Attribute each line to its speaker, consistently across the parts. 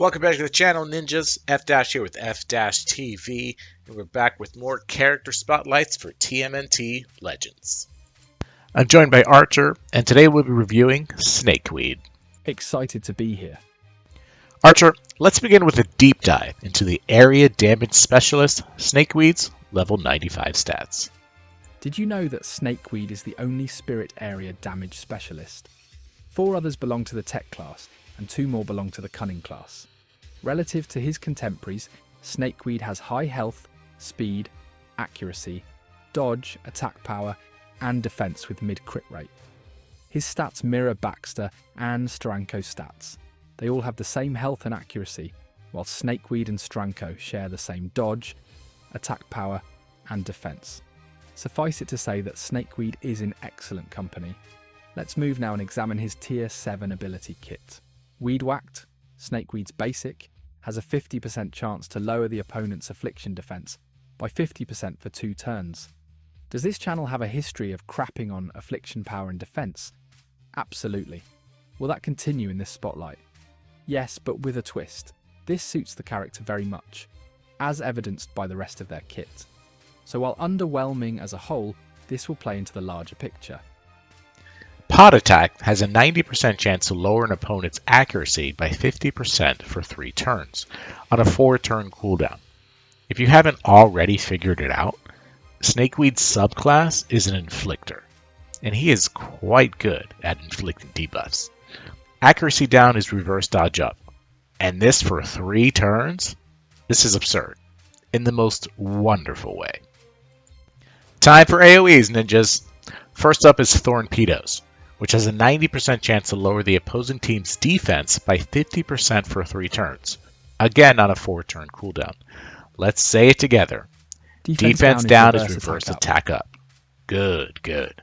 Speaker 1: Welcome back to the channel, Ninjas. F- here with F-TV, and we're back with more character spotlights for TMNT Legends. I'm joined by Archer, and today we'll be reviewing Snakeweed.
Speaker 2: Excited to be here.
Speaker 1: Archer, let's begin with a deep dive into the Area Damage Specialist Snakeweed's level 95 stats.
Speaker 2: Did you know that Snakeweed is the only Spirit Area Damage Specialist? 4 others belong to the Tech class, and 2 more belong to the Cunning class. Relative to his contemporaries, Snakeweed has high health, speed, accuracy, dodge, attack power, and defense with mid-crit rate. His stats mirror Baxter and Stranko's stats. They all have the same health and accuracy, while Snakeweed and Stranko share the same dodge, attack power, and defense. Suffice it to say that Snakeweed is in excellent company. Let's move now and examine his Tier 7 ability kit. Weed Whacked, Snakeweed's basic, has a 50% chance to lower the opponent's Affliction defense by 50% for 2 turns. Does this channel have a history of crapping on Affliction power and defense? Absolutely. Will that continue in this spotlight? Yes, but with a twist. This suits the character very much, as evidenced by the rest of their kit. So while underwhelming as a whole, this will play into the larger picture.
Speaker 1: Pod Attack has a 90% chance to lower an opponent's accuracy by 50% for 3 turns, on a 4-turn cooldown. If you haven't already figured it out, Snakeweed's subclass is an Inflictor, and he is quite good at inflicting debuffs. Accuracy down is reverse dodge up, and this for 3 turns? This is absurd, in the most wonderful way. Time for AoEs, ninjas! First up is Torpedoes, which has a 90% chance to lower the opposing team's defense by 50% for 3 turns. Again on a 4-turn cooldown. Let's say it together. Defense down is reverse attack up. Good.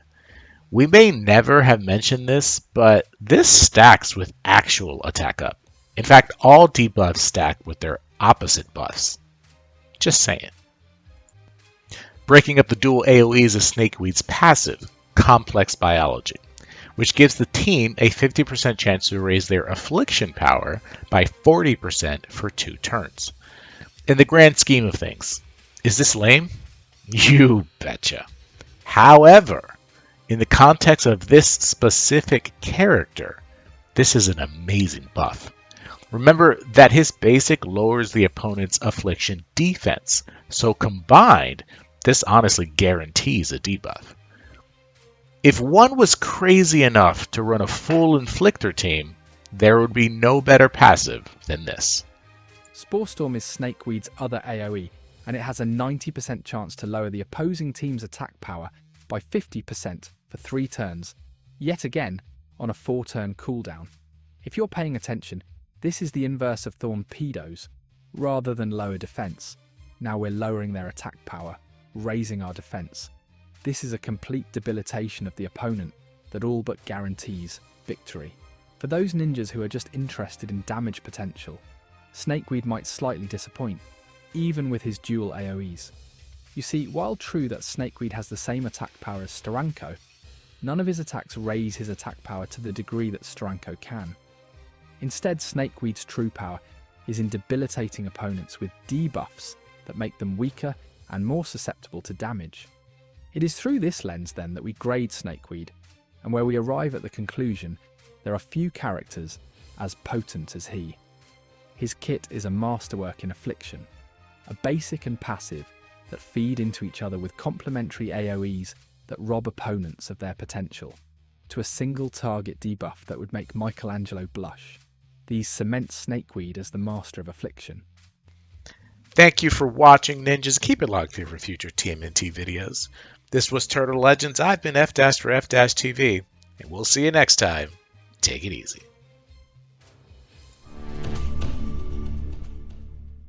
Speaker 1: We may never have mentioned this, but this stacks with actual attack up. In fact, all debuffs stack with their opposite buffs. Just saying. Breaking up the dual AoEs is Snakeweed's passive, Complex Biology, which gives the team a 50% chance to raise their Affliction power by 40% for 2 turns. In the grand scheme of things, is this lame? You betcha. However, in the context of this specific character, this is an amazing buff. Remember that his basic lowers the opponent's Affliction defense, so combined, this honestly guarantees a debuff. If one was crazy enough to run a full Inflictor team, there would be no better passive than this.
Speaker 2: Spore Storm is Snakeweed's other AoE, and it has a 90% chance to lower the opposing team's attack power by 50% for 3 turns, yet again on a 4-turn cooldown. If you're paying attention, this is the inverse of Torpedoes. Rather than lower defense, now we're lowering their attack power, raising our defense. This is a complete debilitation of the opponent that all but guarantees victory. For those ninjas who are just interested in damage potential, Snakeweed might slightly disappoint, even with his dual AoEs. You see, while true that Snakeweed has the same attack power as Stranko, none of his attacks raise his attack power to the degree that Stranko can. Instead, Snakeweed's true power is in debilitating opponents with debuffs that make them weaker and more susceptible to damage. It is through this lens, then, that we grade Snakeweed, and where we arrive at the conclusion there are few characters as potent as he. His kit is a masterwork in Affliction, a basic and passive that feed into each other with complementary AoEs that rob opponents of their potential, to a single target debuff that would make Michelangelo blush. These cement Snakeweed as the master of Affliction.
Speaker 1: Thank you for watching, ninjas. Keep it logged here for future TMNT videos. This was Turtle Legends. I've been F- for F-TV, and we'll see you next time. Take it easy.